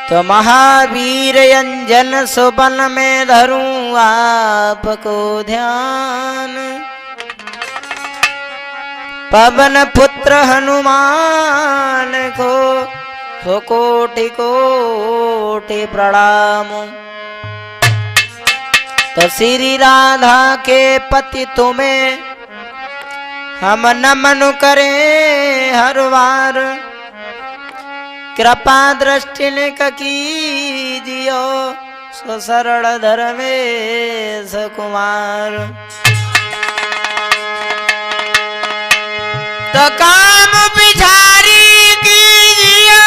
तो महावीर अंजन सुबन में धरूं आपको ध्यान, पवन पुत्र हनुमान को सो कोटि कोटि प्रणाम। तो श्री राधा के पति तुम्हें हम नमन करें हर बार, कृपा दृष्टि कीजियो सो शरण धर्मेश कुमार। तो काम बिचारी कीजिए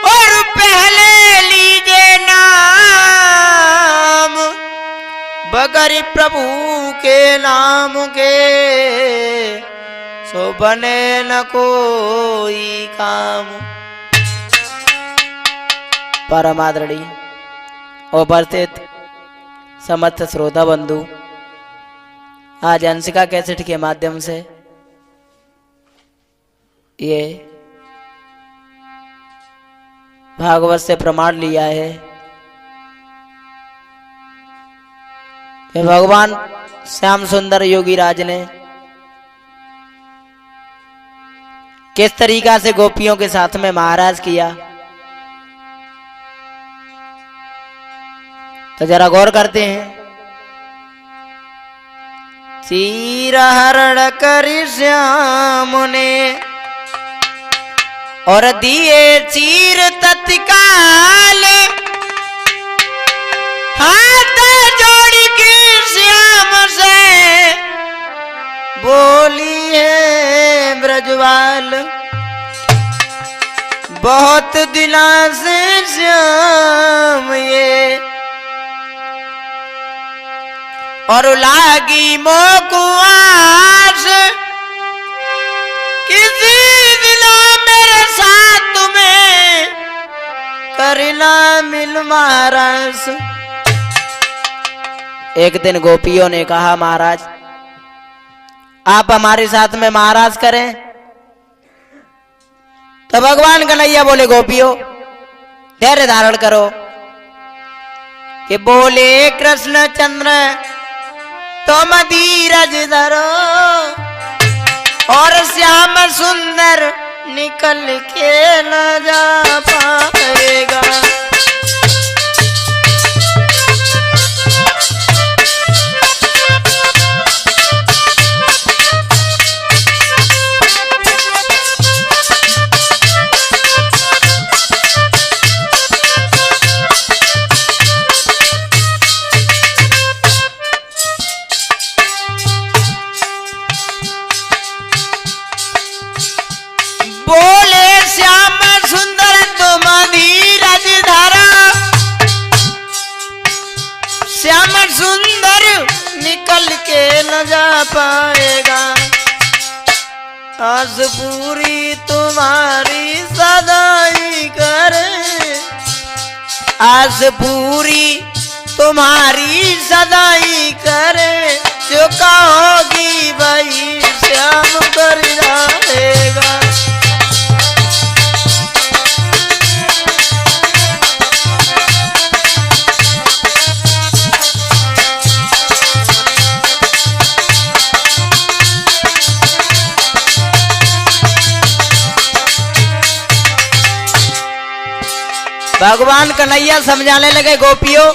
और पहले लीजिए नाम, बगैर प्रभु के नाम के सो बने न कोई काम। परमादरणीय उपस्थित समस्त श्रोता बंधु, आज अंशिका कैसेट के माध्यम से ये भागवत से प्रमाण लिया है कि भगवान श्याम सुंदर योगी राज ने किस तरीका से गोपियों के साथ में महाराज किया। तो जरा गौर करते हैं। चीर हरण कर श्याम ने और दिए चीर तत्काल, हाथ जोड़ के श्याम से बोली है ब्रजवाल, बहुत दिना से श्याम ये और लागी मोको आस, किसी दिन मेरे साथ तुम्हें करना मिल महाराज। एक दिन गोपियों ने कहा महाराज आप हमारे साथ में महाराज करें। तो भगवान कन्हैया बोले गोपियों धैर्य धारण करो, कि बोले कृष्ण चंद्र तुम धीरज धरो और श्याम सुंदर निकल के न जा पाएगा। जा पाएगा आस पूरी तुम्हारी सदाई करे, आस पूरी तुम्हारी सदाई करे, जो कहोगी भाई श्याम कर जाएगा। भगवान कन्हैया समझाने लगे गोपियों,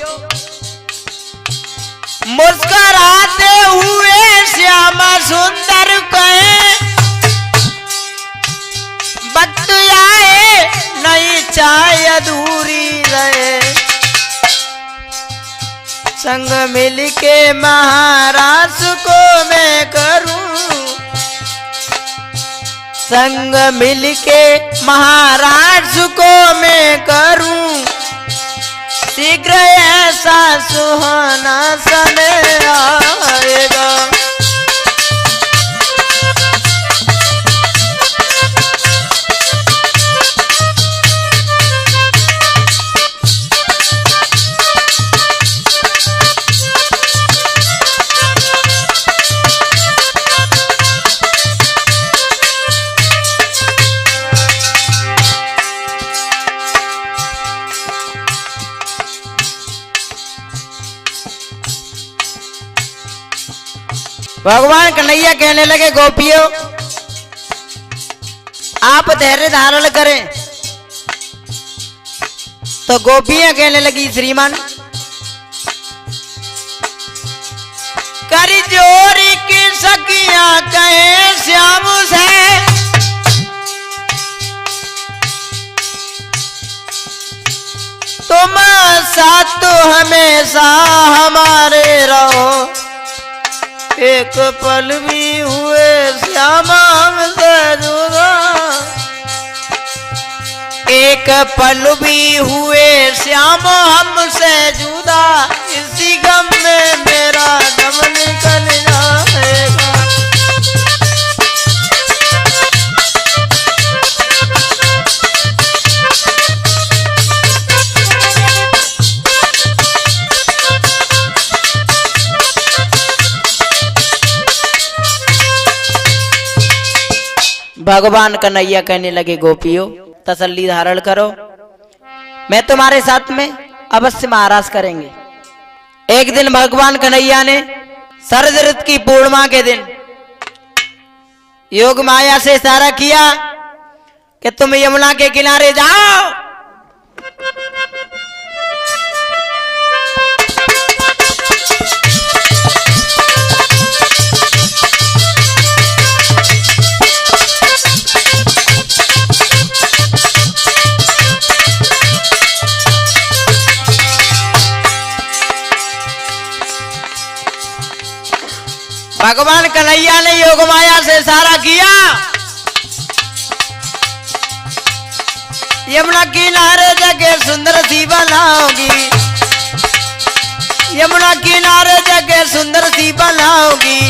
मुस्कुराते हुए श्यामा सुंदर कहे, वक्त आए नहीं चाहे अधूरी रहे, संग मिल के महाराज को मैं करूं, संग मिल के महाराज को मैं करूं, शीघ्र ऐसा सुहाना समय आएगा। भगवान कन्हैया कहने लगे गोपियों आप धैर्य धारण करें। तो गोपियां कहने लगी श्रीमान कर जोरी की सखियां कहे श्याम से तुम साथ तो हमेशा हमारे रहो एक पल भी हुए श्यामा हमसे जुदा एक पल भी हुए श्यामा हमसे जुदा इसी गम में मेरा दम निकल जाएगा। भगवान कन्हैया कहने लगे गोपियों तसल्ली धारण करो मैं तुम्हारे साथ में अवश्य महाराज करेंगे। एक दिन भगवान कन्हैया ने शरद ऋतु की पूर्णिमा के दिन योग माया से इशारा किया कि तुम यमुना के किनारे जाओ। भगवान कन्हैया ने योग माया से इशारा किया यमुना किनारे जगह सुंदर सी बनाओगी यमुना किनारे जगह सुंदर सी बनाओगी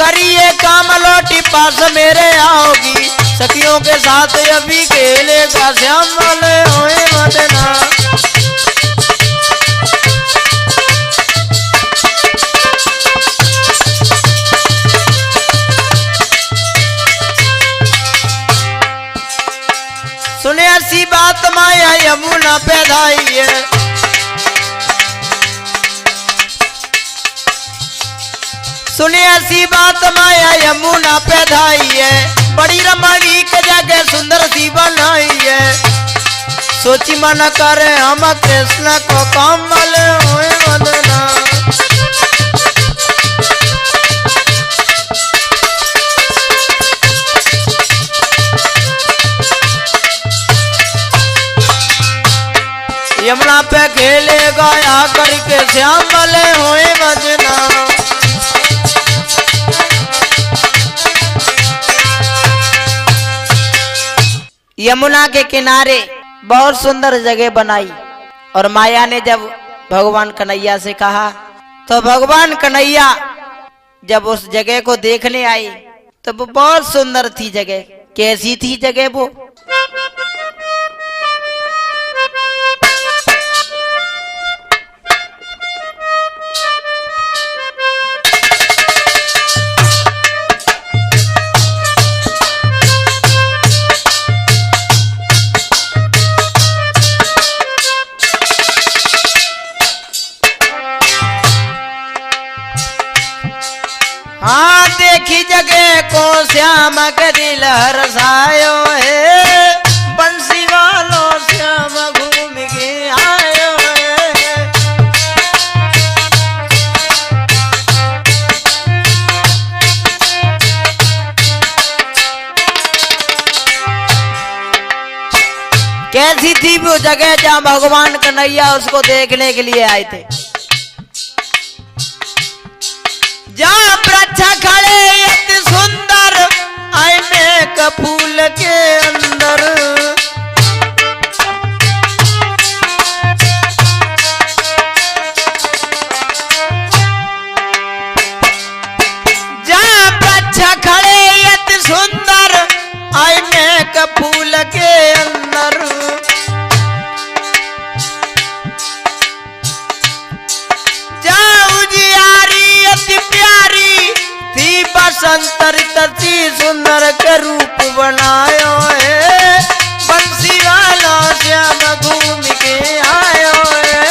करिए काम लौटी पास मेरे आओगी सखियों के साथ अभी खेलेगा श्याम वाले होए मदना। सुने ऐसी बात माया यमुना पैदाई है सुने ऐसी बात माया यमुना पैदाई है बड़ी रमणी के जगह सुंदर सी बनाई है सोची मन करे हम कृष्ण को कमल होए वदना। यमुना पे खेलेगा आकर के श्याम वाले होए बजना। यमुना के किनारे बहुत सुंदर जगह बनाई और माया ने जब भगवान कन्हैया से कहा तो भगवान कन्हैया जब उस जगह को देखने आई तो वो बहुत सुंदर थी जगह। कैसी थी जगह वो हाँ देखी जगह को श्याम के दिल हरसायो है बंसी वालों श्याम घूम के आयो है। कैसी थी वो जगह जहाँ भगवान कन्हैया उसको देखने के लिए आए थे। जहाँ वृक्ष खड़े अति सुंदर आईने का फूल के अंदर जहाँ वृक्ष खड़े अति सुंदर आईने का फूल के अंदर प्यारी थी बसंतर तती सुंदर के रूप बनायो है बंसी वाला श्याम घूम के आयो है।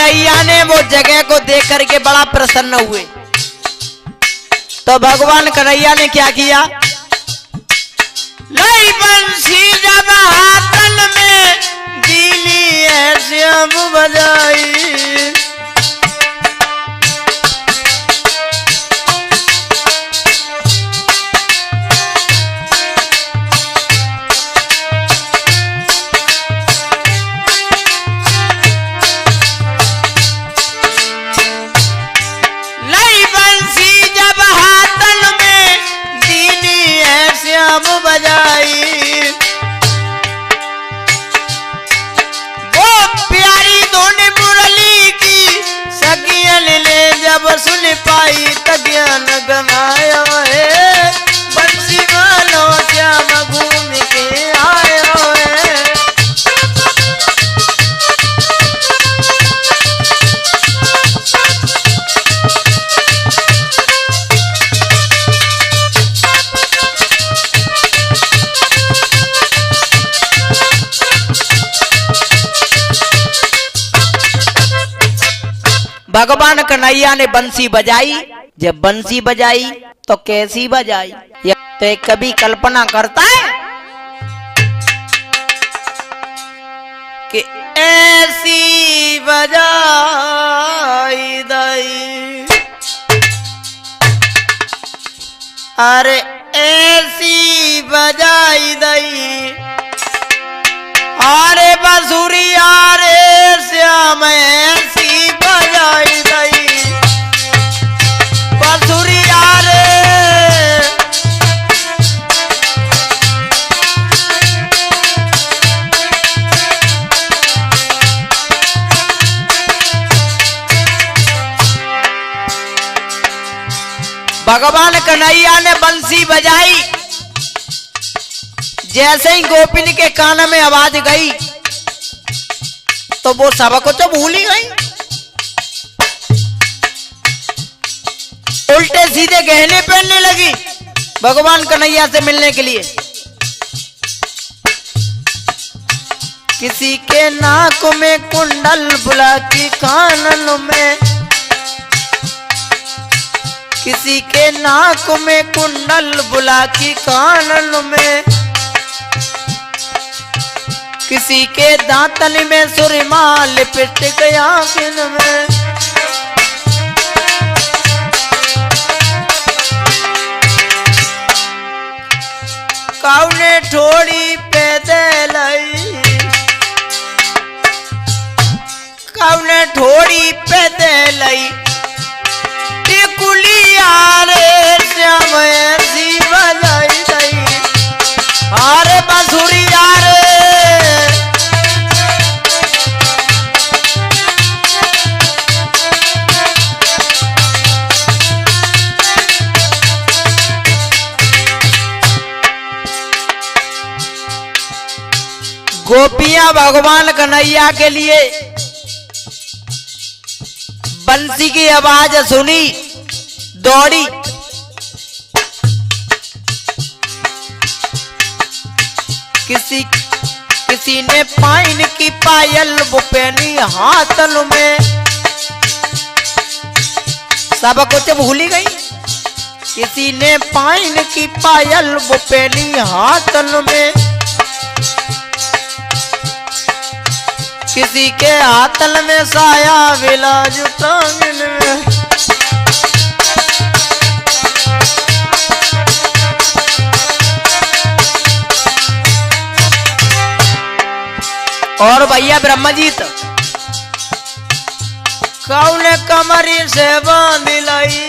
कन्हैया ने वो जगह को देख करके बड़ा प्रसन्न हुए। तो भगवान कन्हैया ने क्या किया, लाई बंसी जब हाथन में दीनी ऐसे अब बजाई। बजाई वो प्यारी धुन मुरली की सगियन ने जब सुन पाई तज्ञान गमाया है। बंसी वालों श्याम घूम के आया है। भगवान कन्हैया ने बंसी बजाई। जब बंसी बजाई तो कैसी बजाई, तो एक कभी कल्पना करता है कि ऐसी बजाई दई, अरे ऐसी बजाई दई, अरे बसुरिया रे श्याम ऐसी बजाई दई, बसुरिया रे। भगवान कन्हैया ने बंसी बजाई। जैसे ही गोपिन के कान में आवाज गई तो वो सबको तो भूल ही गई। उल्टे सीधे गहने पहनने लगी भगवान कन्हैया से मिलने के लिए। किसी के नाक में कुंडल बुला की कानन में, किसी के नाक में कुंडल बुला की कानन में, किसी के दांतन में सुरमा लिपट गया किन में। कौने ठोड़ी पे दलाई, कौने ठोड़ी पे दलाई, टिकुलिया रे श्याम ऐसी बजाई दई, अरे बसुरिया रे। गोपियां भगवान कन्हैया के लिए बंसी की आवाज सुनी, दौड़ी। किसी ने पाइन की पायल वो पहनी हाथन में, सब कुछ भूल गई। किसी ने पाइन की पायल वो पहनी हाथन में, किसी के हाथन में साया विलाज टांगन में। और भैया ब्रह्मा जी तो कौने कमरी से बांध लाई,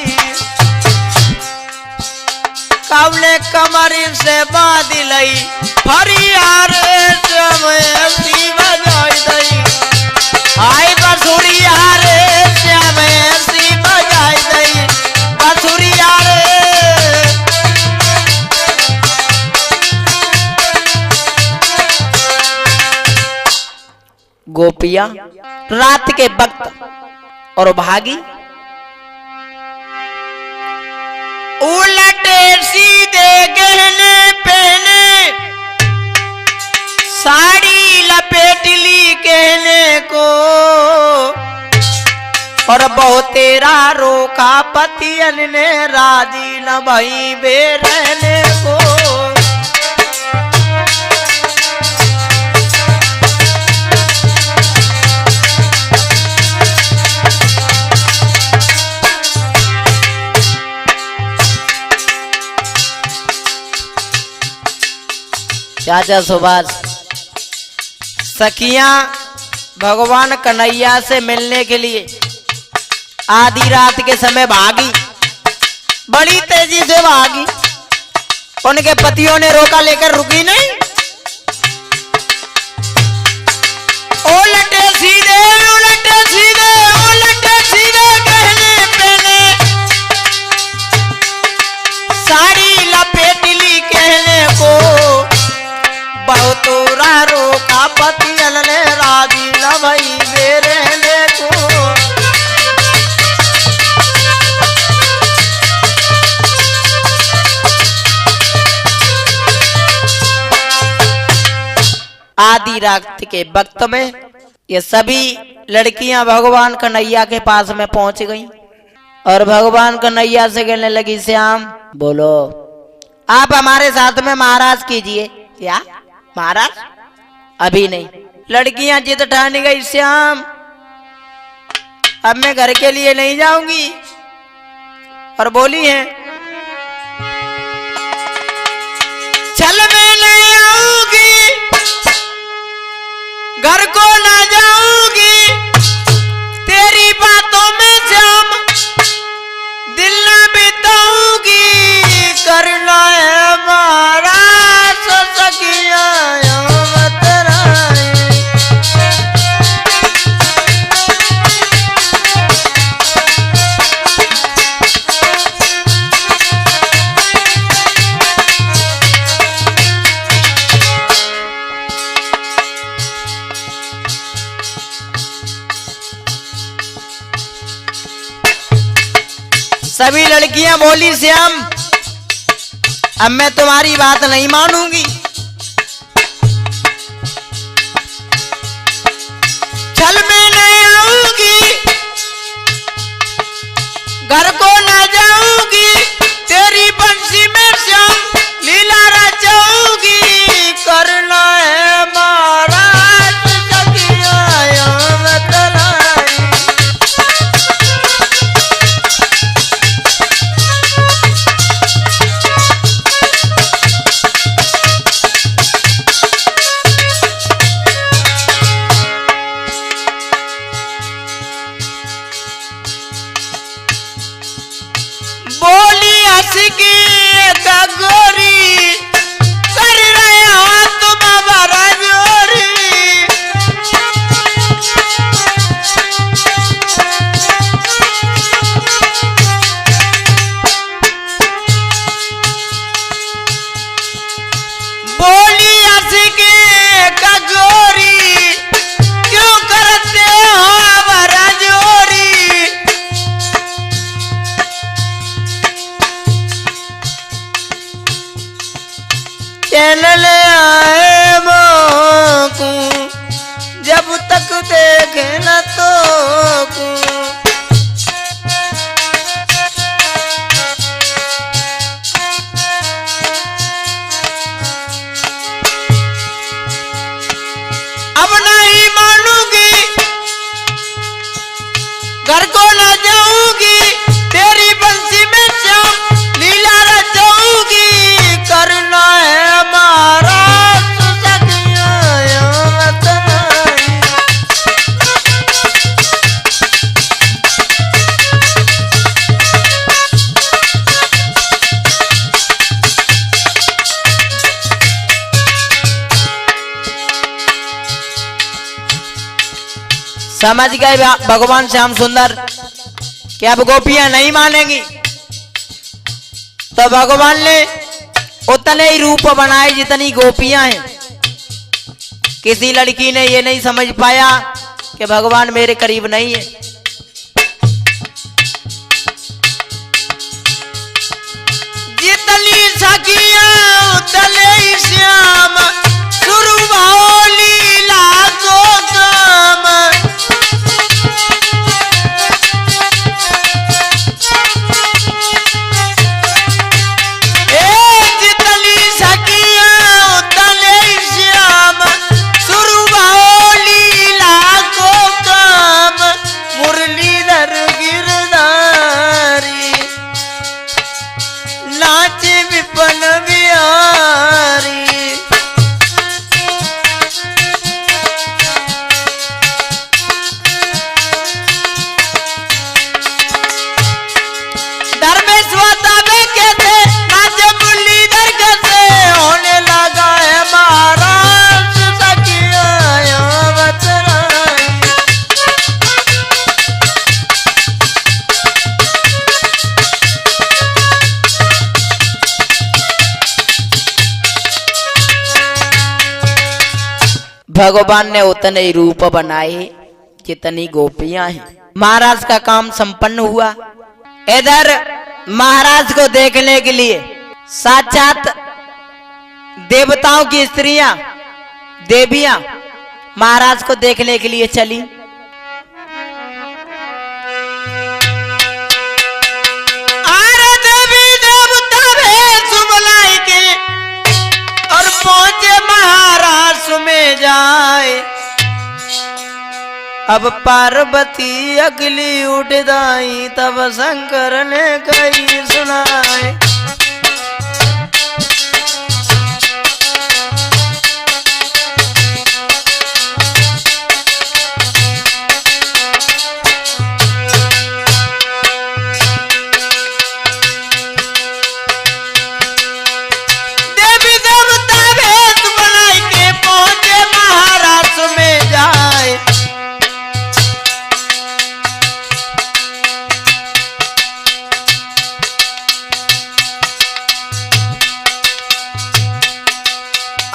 कौने कमरी से बांध लाई, फरियार ऐसी बजाई दई, आई बसुरिया रे श्याम ऐसी बजाई दई, बसुरिया रे। गोपियां रात के वक्त और भागी, उलटे सीधे गहने पहने, साड़ी लपेट ली कहने को, और बहु तेरा रोका पतियन ने राजी न भई बे रहने को। चाचा सुभाष सखियां भगवान कन्हैया से मिलने के लिए आधी रात के समय भागी, बड़ी तेजी से भागी। उनके पतियों ने रोका लेकर रुकी नहीं। उलटे सीधे उलटे सीधे उलटे सीधे कहने पहने, साड़ी लपेट ली कहने को। बहुतोरा रोका पतियन ने राजी न भई बे रहने को। आधी रात के वक्त में ये सभी लड़कियां भगवान कन्हैया के पास में पहुंच गईं और भगवान कन्हैया से कहने लगी, श्याम बोलो, आप हमारे साथ में महाराज कीजिए। क्या महाराज? अभी नहीं। लड़कियां जिद ठान गई, श्याम अब मैं घर के लिए नहीं जाऊंगी। और बोली है, चल मैं नहीं आऊंगी, घर को ना जाऊंगी, तेरी बातों में श्याम दिल ना बिताऊंगी। करना है महाराज सखिया सभी लड़कियां बोली, श्याम अब मैं तुम्हारी बात नहीं मानूंगी। चल मैं नहीं आऊंगी, घर को ना जाऊंगी, तेरी बंसी में श्याम लीला रचाऊंगी। करना है महाराज सखिया मतलाई। बोली हंस के गोरी, कर रहे हो तुम हमारा जोरी। बोली हंस के गोरी, क्यों करते हो हमारा जोरी। ले आए मोकू, जब तक देखे न तो कू। अब नहीं मानूंगी, घर को न जाऊंगी, तेरी बंसी में श्याम लीला रचाऊंगी। करना है महाराज सखिया मतलाई। समझ गए भगवान श्याम सुंदर कि अब गोपियां नहीं मानेंगी, तो भगवान ने उतने ही रूप बनाए जितनी गोपियां हैं। किसी लड़की ने ये नहीं समझ पाया कि भगवान मेरे करीब नहीं है। जितनी सखियां उतने ही श्याम, शुरू भाव लीला को काम। बन बिहारी। धर्मेश्वर दावे कैसे नाचे मुरलीधर कैसे होने लगा है महाराज सखिया बतराई। भगवान ने उतने ही रूप बनाए जितनी गोपियां हैं। महाराज का काम संपन्न हुआ। इधर महाराज को देखने के लिए साक्षात देवताओं की स्त्रियां देवियां महाराज को देखने के लिए चली। अरे देवी देवता भेष बुलाई के और पहुंचे महाराज में जाए। अब पार्वती अगली उठ दाई तब शंकर ने कही सुनाए। देवी देवता भेष बनाई के पहुंचे महाराज में जाए।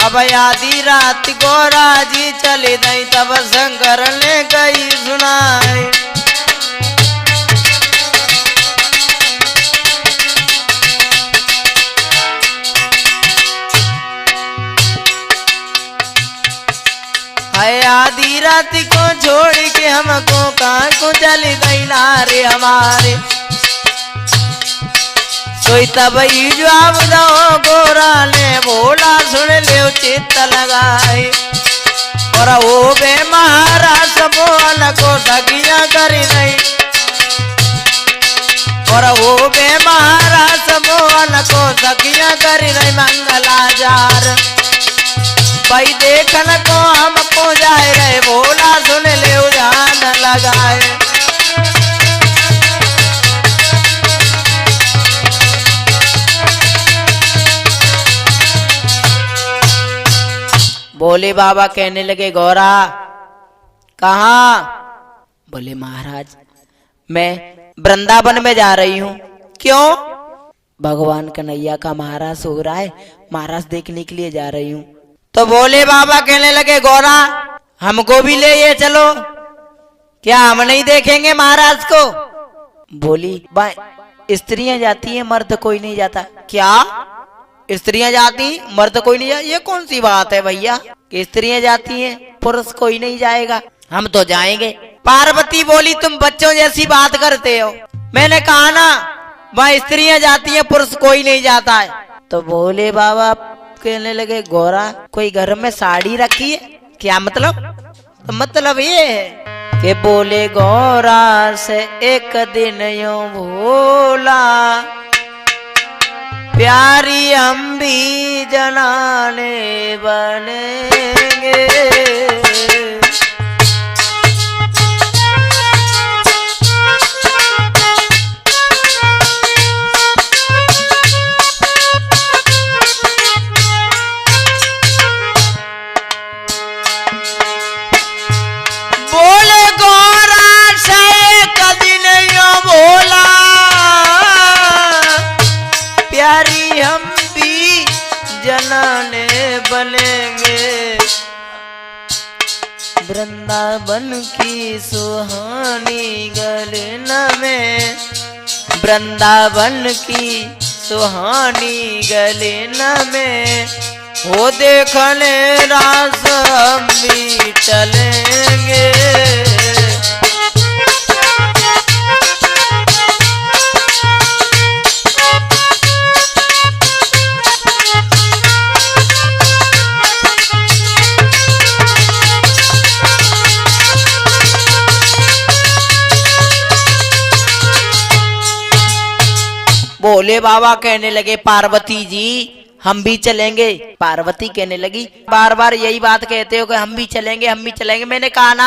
अब आधी रात गोरा जी चले नहीं तब शंकर ने कही सुनाए। है आधी रात को छोड़ के हमको कहाँ को चली गई नारे हमारे। सोई तब ही जवाब दो गोरा ने बोला सुन ले चित्त लगाए। और वो बे महाराज बोल को सखिया करी नहीं। और वो बे महाराज बोल को सखिया करी नहीं मंगलाचार। भाई देखन को हमको जाए रहे बोला सुन ले जान लगाए। बोले बाबा कहने लगे गौरा कहाँ? बोले महाराज मैं वृंदावन में जा रही हूँ। क्यों? भगवान कन्हैया का महाराज हो रहा है, महाराज देखने के लिए जा रही हूँ। तो बोले बाबा कहने लगे गौरा हमको भी ले ये चलो, क्या हम नहीं देखेंगे महाराज को? बोली स्त्रियां जाती हैं मर्द कोई नहीं जाता। क्या स्त्रियां जाती मर्द कोई नहीं जाता? ये कौन सी बात है भैया कि स्त्रियां जाती हैं पुरुष कोई नहीं जाएगा? हम तो जाएंगे। पार्वती बोली तुम बच्चों जैसी बात करते हो। मैंने कहा ना वहाँ स्त्रियां जाती हैं पुरुष कोई नहीं जाता है। तो बोले बाबा कहने लगे गौरा कोई घर में साड़ी रखी है क्या? मतलब? तो मतलब ये है कि बोले गौरा से एक दिन यूं भोला प्यारी हम भी जनाने बनेंगे। बोले गौरा से एक दिन यूं भोला प्यारी हम भी जनाने बनेंगे। वृंदावन की सुहानी गलन में, वृंदावन की सुहानी गलन में वो देखने रास हम भी चलेंगे। बोले भोले बाबा कहने लगे पार्वती जी हम भी चलेंगे। पार्वती कहने लगी बार बार यही बात कहते हो कि हम भी चलेंगे हम भी चलेंगे। मैंने कहा ना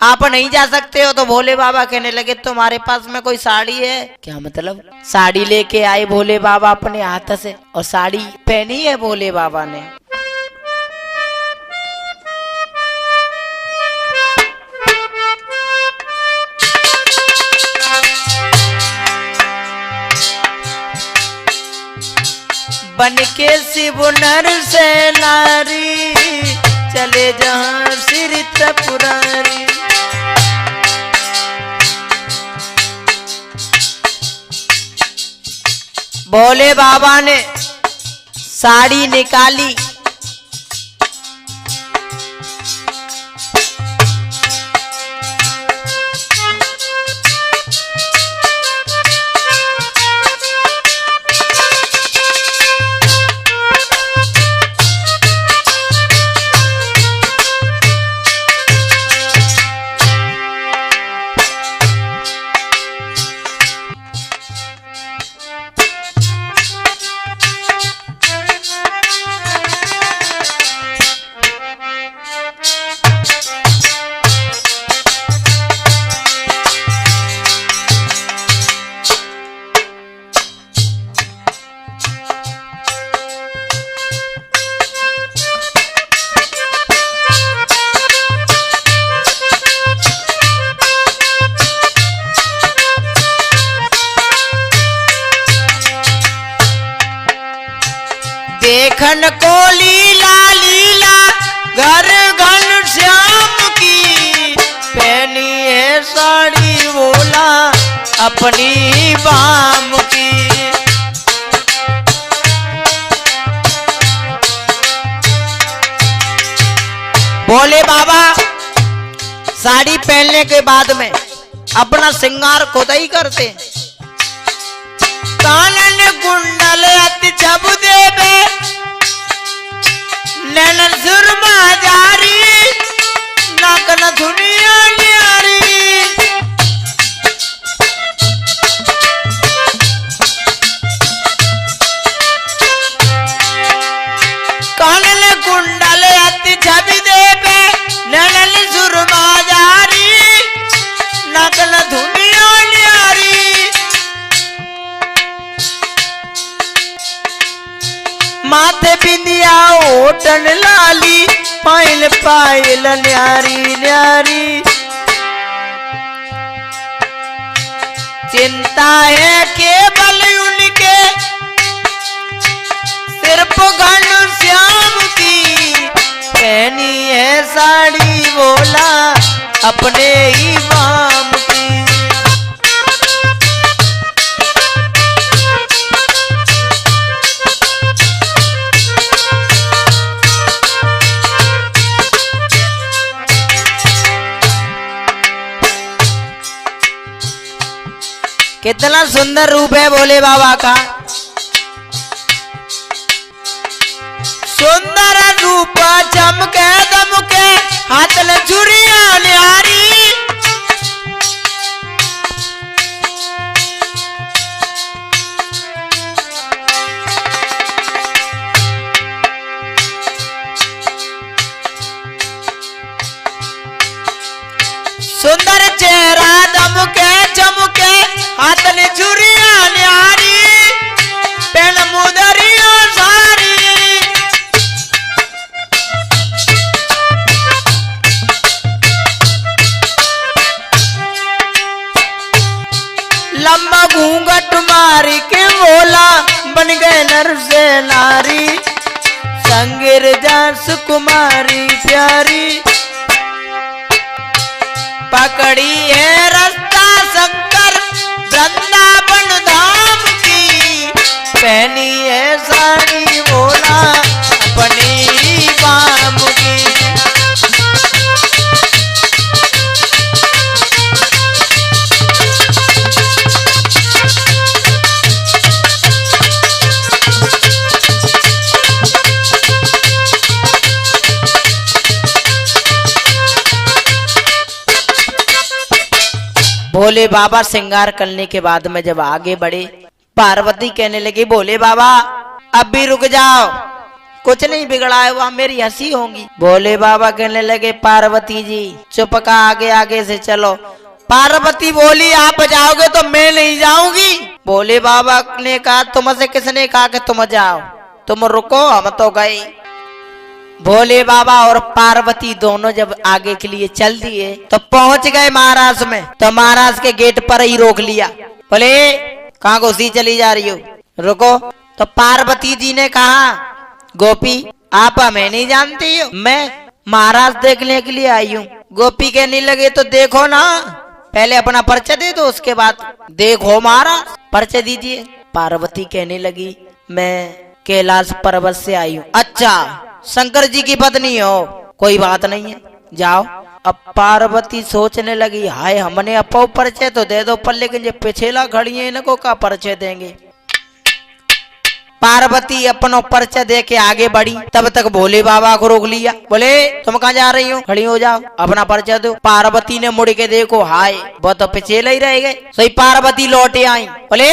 आप नहीं जा सकते हो। तो भोले बाबा कहने लगे तुम्हारे पास में कोई साड़ी है क्या? मतलब साड़ी लेके आए भोले बाबा अपने हाथ से और साड़ी पहनी है भोले बाबा ने। बन के शिव नर से नारी चले जहां सिर त्रिपुरारी। भोले बाबा ने साड़ी निकाली, देखन को लीला लीला घर घन श्याम की पहनी है साड़ी बोला अपनी बाम की। भोले बाबा साड़ी पहनने के बाद में अपना श्रृंगार खुद ही करते। कानन कुंडल अति छब देवे नैनन सुरमा जारी नाकन दुनिया न्यारी। कानन कुंडल अति छब देवे नैनन सुरमा जारी नाकन दुनिया न्यारी। माथे बिंदिया ओटन लाली पायल पायल न्यारी न्यारी। चिंता है केवल उनके सिर्फ घन श्याम की पहनी है साड़ी बोला अपने ही बाम की। कितना सुंदर रूप है भोले बाबा का। सुंदर रूप चमके दमके हाथ में चूड़ियां न्यारी। सुंदर चेहरा दमके चमके हाथ ने चूड़ियां न्यारी पेन मुदरिया सारी। लंबा घूंघट मारी के बोला बन गए नर से नारी संगिर जास कुमारी प्यारी। पकड़ी है रास्ता शंकर वृंदावन धाम की पहनी है साड़ी बोला अपनी बाम की। भोले बाबा श्रृंगार करने के बाद में जब आगे बढ़े पार्वती कहने लगी भोले बाबा अब भी रुक जाओ, कुछ नहीं बिगड़ा है, वहां मेरी हंसी होगी। भोले बाबा कहने लगे पार्वती जी चुप का, आगे आगे से चलो। पार्वती बोली आप जाओगे तो मैं नहीं जाऊंगी। भोले बाबा ने कहा तुमसे किसने कहा कि तुम जाओ, तुम रुको, हम तो गए। भोले बाबा और पार्वती दोनों जब आगे के लिए चल दिए तो पहुंच गए महाराज में। तो महाराज के गेट पर ही रोक लिया, बोले कहाँ घुसी चली जा रही हो, रुको। तो पार्वती जी ने कहा गोपी आप हमें नहीं जानती हो, मैं महाराज देखने के लिए आई हूँ। गोपी कहने लगे तो देखो ना, पहले अपना परिचय दे दो उसके बाद देखो महाराज, परिचय दीजिए। पार्वती कहने लगी मैं कैलाश पर्वत से आई हूँ। अच्छा शंकर जी की पत्नी हो, कोई बात नहीं है, जाओ। अब पार्वती सोचने लगी हाय हमने अपो परिचय तो दे दो पर लेकिन जो पिछेला खड़ी है इनको का परिचय देंगे। पार्वती अपनो परिचय दे के आगे बढ़ी, तब तक भोले बाबा को रोक लिया। बोले तुम कहाँ जा रही हो, खड़ी हो जाओ, अपना परिचय दो। पार्वती ने मुड़ के देखो हाय वो तो पिछेला ही रह गए। सही पार्वती लौटे आई, बोले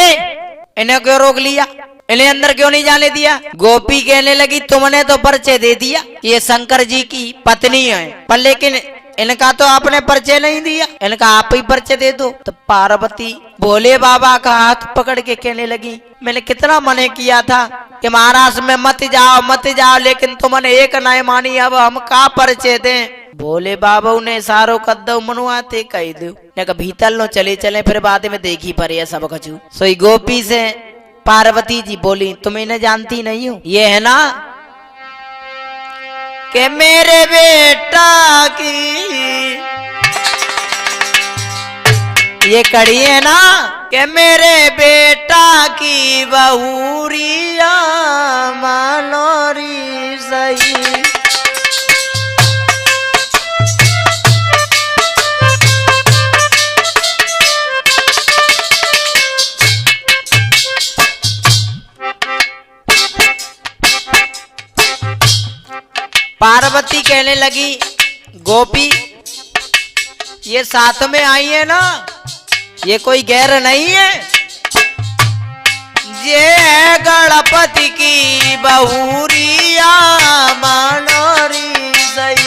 इन्हें क्यों रोक लिया, इन्हें अंदर क्यों नहीं जाने दिया। गोपी कहने लगी तुमने तो परिचय दे दिया ये शंकर जी की पत्नी है, पर लेकिन इनका तो आपने परिचय नहीं दिया, इनका आप ही परिचय दे दो। तो पार्वती भोले बाबा का हाथ पकड़ के कहने लगी मैंने कितना मना किया था कि महाराज में मत जाओ मत जाओ, लेकिन तुमने एक नहीं मानी, अब हम का परिचय दें। भोले बाबा ने सारो कद्दो मनुआते कह दो भीतर लो चले चले, फिर बाद में देखी पर सब कछु। सोई गोपी से पार्वती जी बोली तुम इन्हें जानती नहीं हो, ये है ना कि मेरे बेटा की ये कड़ी है ना कि मेरे बेटा की बहुरिया मनोरी सही। पार्वती कहने लगी गोपी ये साथ में आई है ना, ये कोई गैर नहीं है, ये गणपति की बहुरिया मनोरी सही।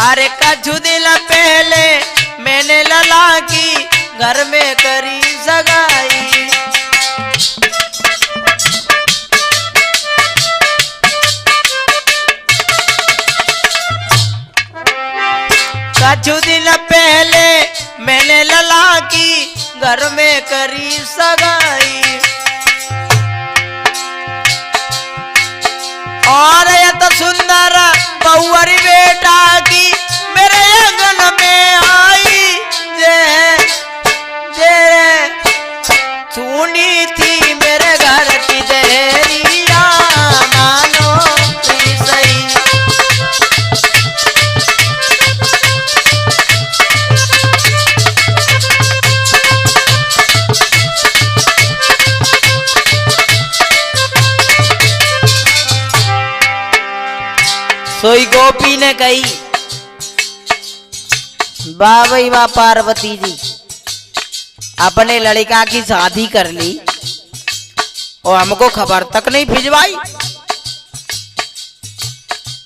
अरे कछु दिन पहले मैंने लला की घर में करी सगाई, कछु दिन पहले मैंने लला की घर में करी सगाई। और ये तो सुंदर बहुरी बेटा की मेरे आंगन में आई, सुनी थी मेरे घर की देरिया मानो सही। सोई गोपी ने कही वाह भाई वाह पार्वती जी अपने लड़का की शादी कर ली और हमको खबर तक नहीं भिजवाई।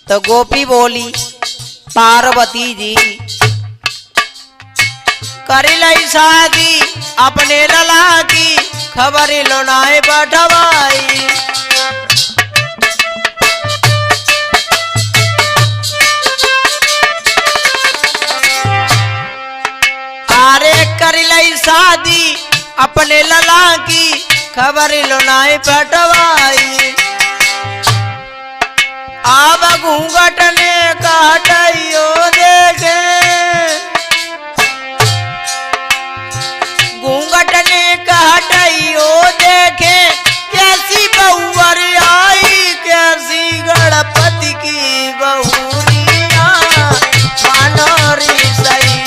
तो गोपी बोली पार्वती जी कर ली शादी अपने लला की खबर लोनाए बैठवाई। अरे कर ली शादी अपने लला की खबर लोनाए बैठवाई। आब घूंघट ने काटियो देखे, घूंघट ने काटियो देखे कैसी बहुवर आई, कैसी गणपति की बहुरिया मनोरी सही।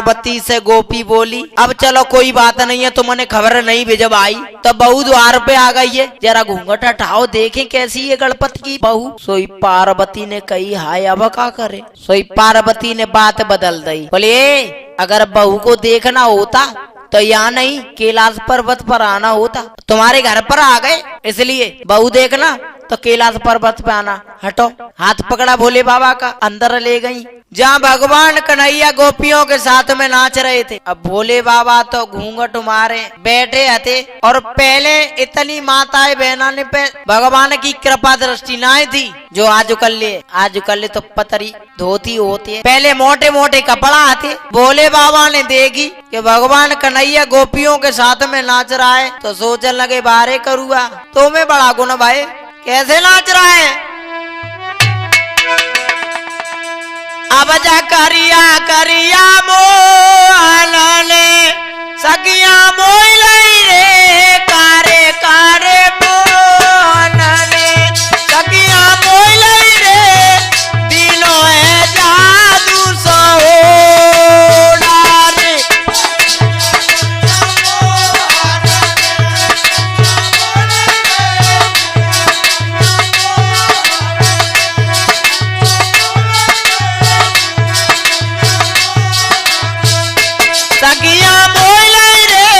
पार्वती से गोपी बोली, अब चलो कोई बात नहीं है, तुमने खबर नहीं भी जब आई तो बहू द्वार पे आ गई है, जरा घूंघट हटाओ देखें कैसी है गणपति की बहू। सोई पार्वती ने कही हाय अब क्या करे। सोई पार्वती ने बात बदल दी, बोले अगर बहू को देखना होता तो यहाँ नहीं कैलाश पर्वत पर आना होता, तुम्हारे घर पर आ गए इसलिए बहू देखना तो कैलाश पर्वत पे आना। हटो। हाथ पकड़ा भोले बाबा का, अंदर ले गई जहाँ भगवान कन्हैया गोपियों के साथ में नाच रहे थे। अब भोले बाबा तो घूंघट मारे बैठे हते और पहले इतनी माताएं बहना ने पे भगवान की कृपा दृष्टि ना थी जो आजकल तो पतरी धोती होती है, पहले मोटे मोटे कपड़ा आते। भोले बाबा ने देखी कि भगवान कन्हैया गोपियों के साथ में नाच रहा है तो सोचने लगे बारे करूँगा तो मैं बड़ा गुण भाई कैसे नाच रहा है। अब जा करिया करिया मोहन ने सगिया मोइल रे कारे कारे मोहन ने सगिया मोइल रे दिनो है जादू सोड़ा रे। सगिया मोइल रे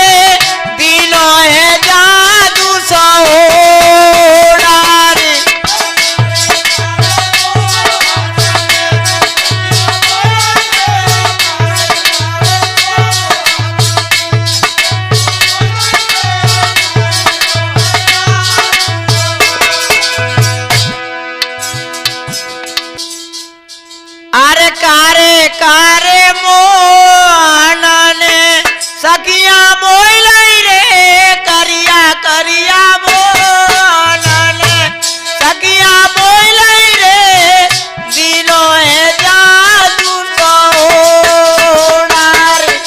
दिनो है जादू सोड़ा रे। अरे कारे कारे मोहन ने सखिया मोइल रे करिया करिया मोहन ने सखिया मोइल रे दिनो है जादू सोड़ा रे।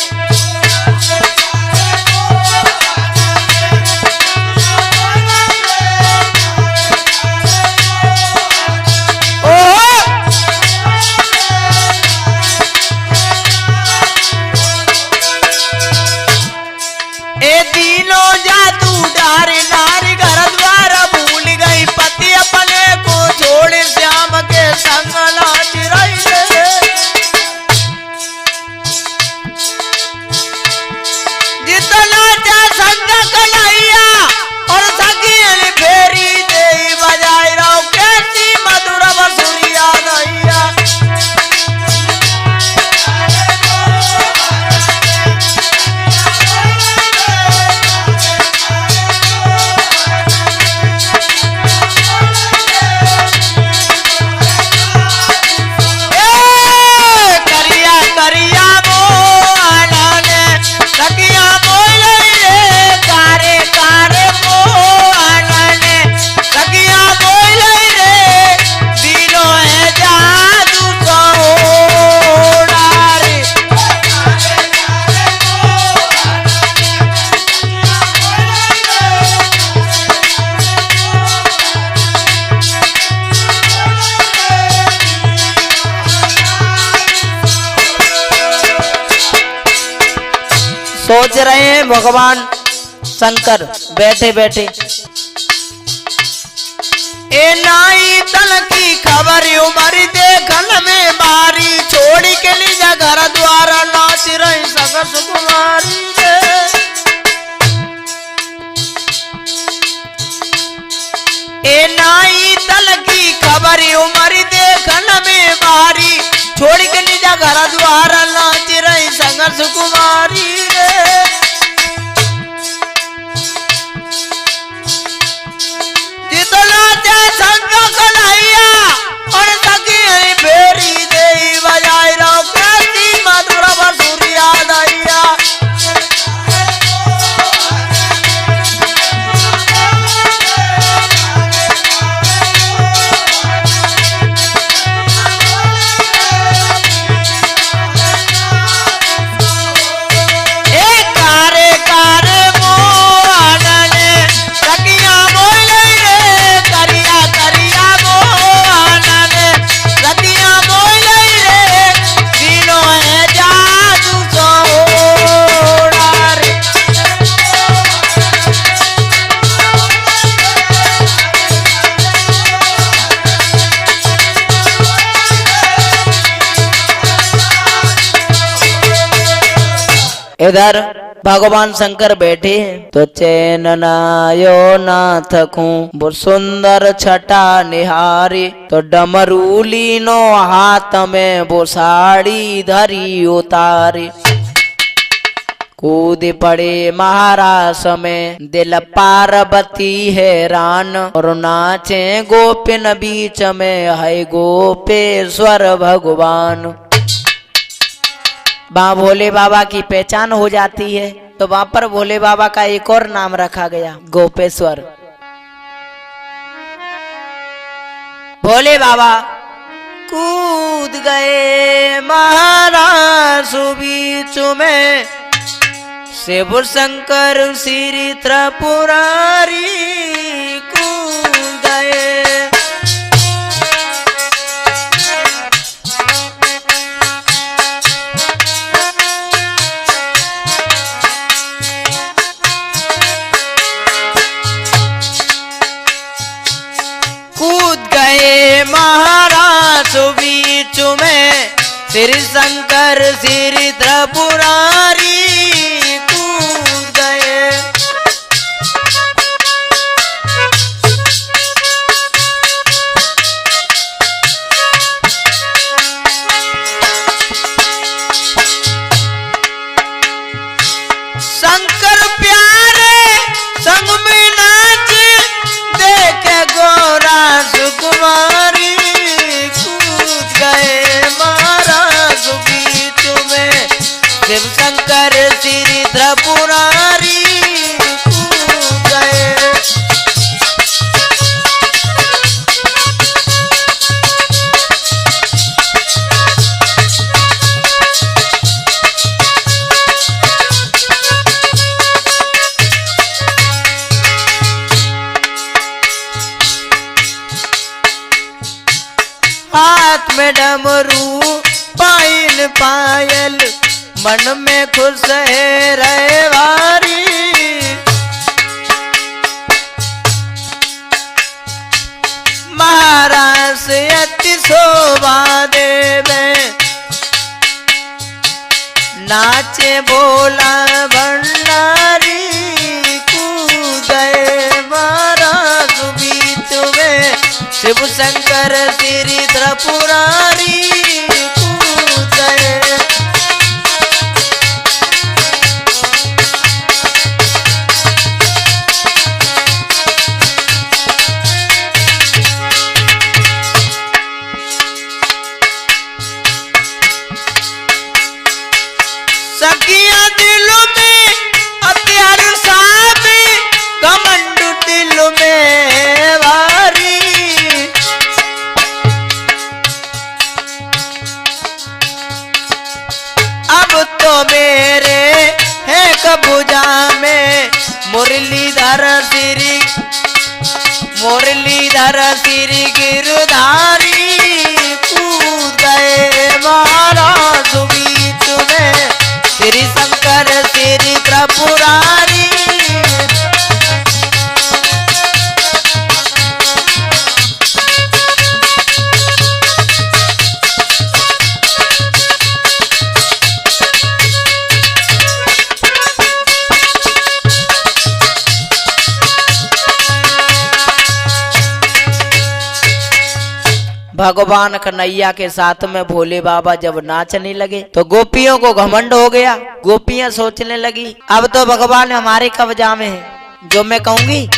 ए तीनों जादू डार नारी घर द्वार भूल गई पति अपने को छोड़ श्याम के संग नाच रही है। जितना जा संग कन्हैया और सखियन फेरी दे बजाई रहो कैसी मधुर बसुरिया नैया। सोच रहे हैं भगवान शंकर बैठे बैठे। ए नाई तल की खबर उमर देखल में बारी छोड़ के निजा घर द्वारा नाच रही सकस कुमारी रे। ए नाई तल की खबर उमर देखल में बारी छोड़ के निजा घर द्वारा नाच रही संघर्ष कुमारी रे। जितना जा संग कन्हैया और सखी फेरी दे बजाई रहो कैसी मधुर बसुरिया नैया। इधर भगवान शंकर बैठे हैं तो चैन नायो ना थकूं वो सुंदर छटा निहारी, तो डमरूली नो हाथ में वो साड़ी धरी उतारी। कूद पड़े महारास में दिल पार्वती हैरान, और नाचे गोपिन बीच में है गोपेश्वर भगवान। वहाँ भोले बाबा की पहचान हो जाती है, तो वहां पर भोले बाबा का एक और नाम रखा गया, गोपेश्वर। भोले बाबा कूद गए महाराज बीच में, शिव शंकर श्री त्रिपुरारी कूद गए। महाराज बीच में श्री शंकर श्री त्रिपुरारी कूद गए। शंकर प्यारे संग में नाच देखे गोरा सुकुमारी कूद गए महाराज बीच में शिव शंकर श्री त्रिपुरारी कूद गए। हाथ में डमरू पायल पायल, मन में खुश है रहवारी। महाराज से अति शोभा देवे, नाचे भोला भंडारी कूद गए महाराज बीच में शिव शंकर श्री त्रिपुरारी कूद गए। सखिया दिलों में अत्यार साबे, घमंड दिल में वारी। अब तो मेरे है कबूजा में मुरलीधर श्री गिरधारी कूद गए महाराज बीच में श्री शंकर श्री त्रिपुरारी। भगवान कन्हैया के साथ में भोले बाबा जब नाचने लगे तो गोपियों को घमंड हो गया। गोपियां सोचने लगी अब तो भगवान हमारे कब्जा में है, जो मैं कहूंगी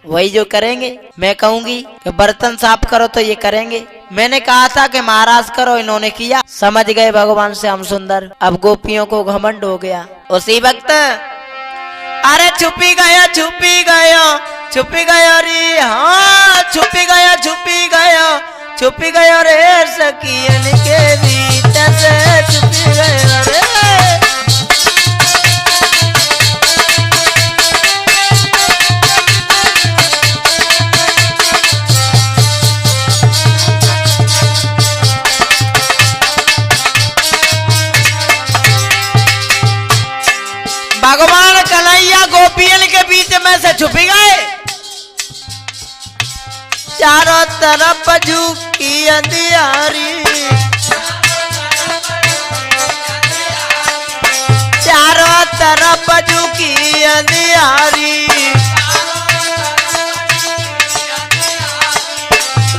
वही जो करेंगे। मैं कहूंगी कि बर्तन साफ करो तो ये करेंगे, मैंने कहा था कि महाराज करो, इन्होंने किया। समझ गए भगवान से हम सुंदर। अब गोपियों को घमंड हो गया। उसी वक्त अरे छुपी गया छुपी गया छुपी गया रे, हाँ छुपी गया छुपी गया छुपी गया रे, सखियन के बीच से छुपी गया रे। भगवान कन्हैया गोपियन के बीच में से छुपी गए। चारों तरफ झुकी अंधियारी, चारों तरफ झुकी अंधियारी,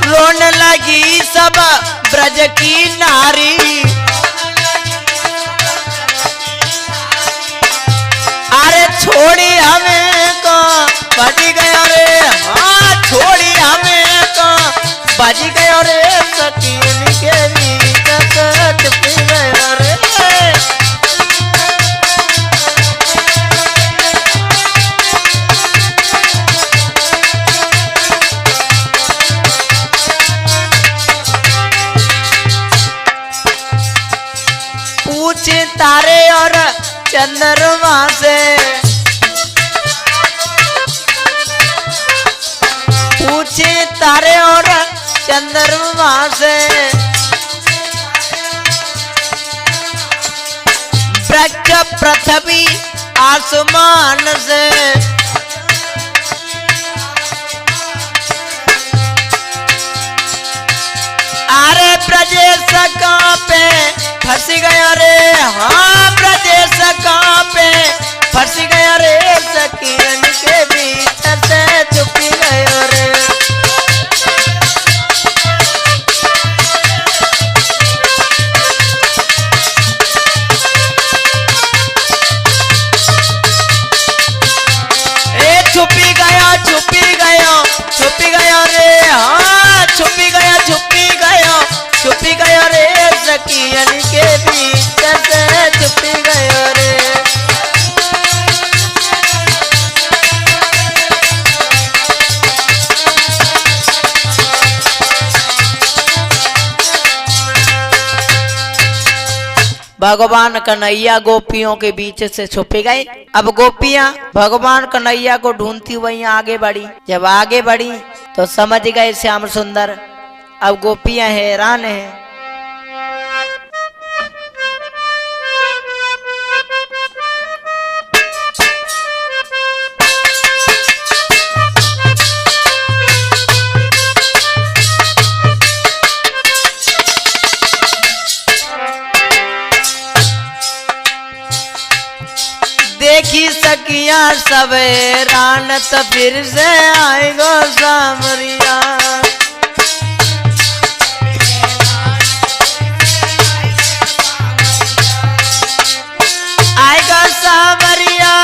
रोने लगी सब ब्रज की नारी। अरे छोड़ी हमें को बज गयो रे, हाँ छोड़ी हमें को बज गयो रे, सकीन के बीच टूट गयो रे। पूछे तारे और चंद्रमा से, पूछे तारे और चंद्रमा से, वृक्ष पृथ्वी आसमान से। अरे प्रदेश कहाँ पे फंस गया रे, हाँ प्रदेश कहाँ पे फंस गया रे, सकीन के बीच से छुप गयो रे। ए छुपी गया छुपी गया छुपी गया रे, हाँ छुपी गया छुपी गया छुपी गया रे, सकीन के बीच से छुपी गयो रे। भगवान कन्हैया गोपियों के बीच से छुपे गए। अब गोपियां भगवान कन्हैया को ढूंढती वहीं आगे बढ़ी। जब आगे बढ़ी तो समझ गए श्याम सुंदर। अब गोपियां हैरान हैं। देखी सकिया सवेरान तो फिर से आएगो सामरिया। आएगो सामरिया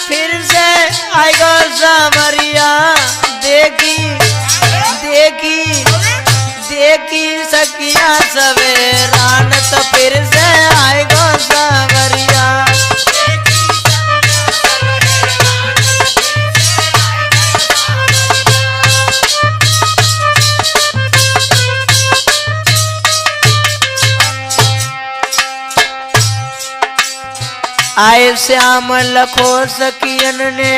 फिर से आएगो सामरिया। देखी देखी देखी सकिया सवेरान तो फिर से आएगो सामरिया। आए श्याम लखो सकियन ने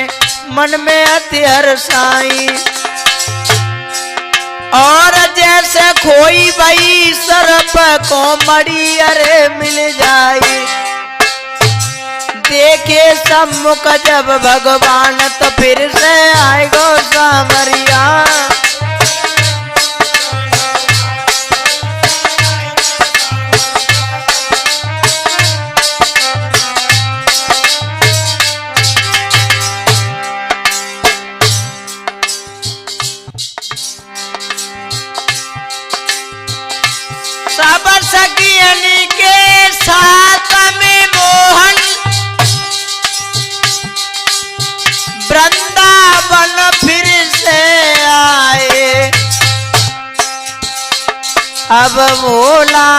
मन में अति हर्षाई। और जैसे खोई बई सरप को मड़ी अरे मिल जाई। देखे सम्मुख जब भगवान तो फिर से आएगो सामरिया। सब सखियन के साथ में मोहन वृंदावन फिर से आए। अब भोला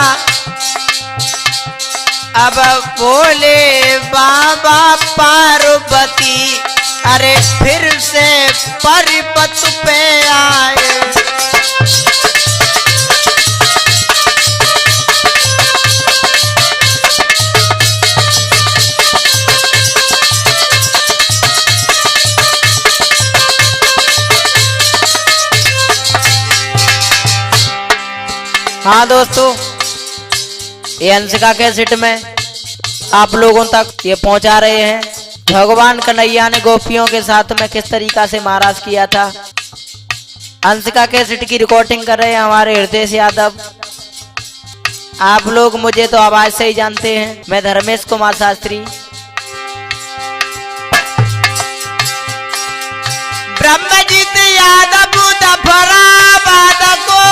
अब बोले बाबा पार्वती अरे फिर से पर्वत पे आए। हाँ दोस्तों, ये अंशिका कैसेट में आप लोगों तक ये पहुंचा रहे हैं भगवान कन्हैया ने गोपियों के साथ में किस तरीका से महाराज किया था। अंशिका कैसेट की रिकॉर्डिंग कर रहे हैं हमारे हृदय यादव। आप लोग मुझे तो आवाज से ही जानते हैं, मैं धर्मेश कुमार शास्त्री। जाफराबाद को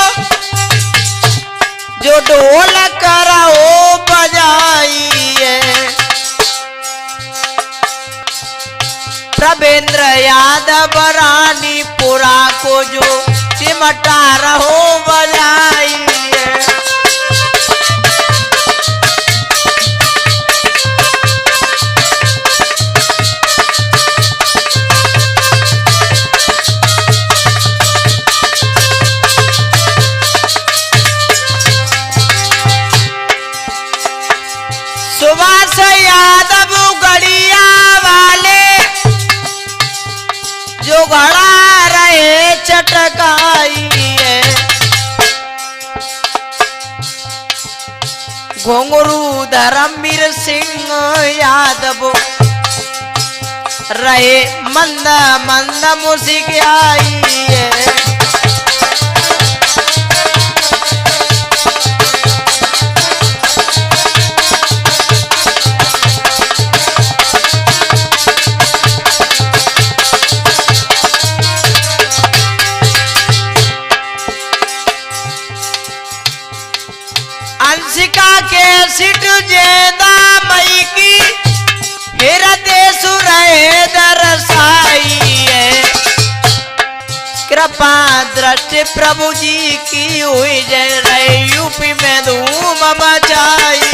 जो ढोल कराओ बजाइए, प्रवेंद्र यादव रानीपुरा को जो चिमटा रहो बजाइए। सुभाष यादव गड़िया वाले जो घड़ा रहे चटकाइए, घुंगरू धर्मवीर सिंह यादव रहे मंद मंद मुस्कियाइए। अंशिका के सिट जेदा मई की हिरते सुरहे दरसाइए, कृपा दृष्टि प्रभु जी की हुई जय रहे यूपी में धूम मचाइए।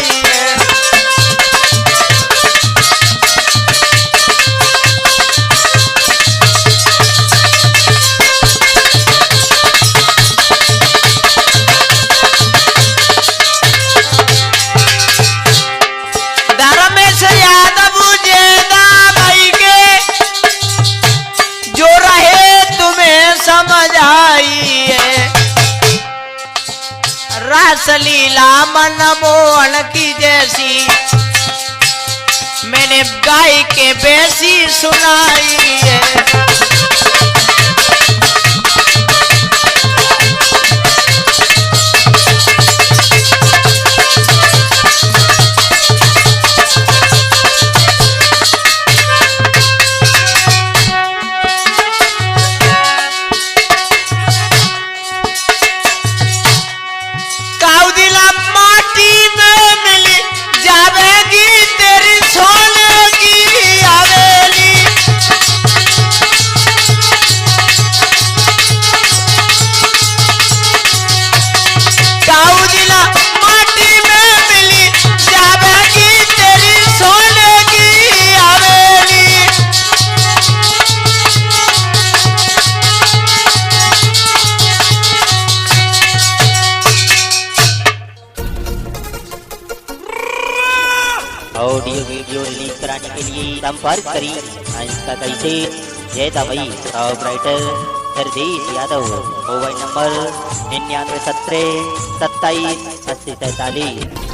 रासलीला मनमोहन की जैसी मैंने गाय के बेसी सुनाई है। ऑडियो वीडियो रिलीज कराने के लिए संपर्क करें अंशिका कैसे जयता मई operator Hardesh Yadav, mobile number 9917 27 80 43।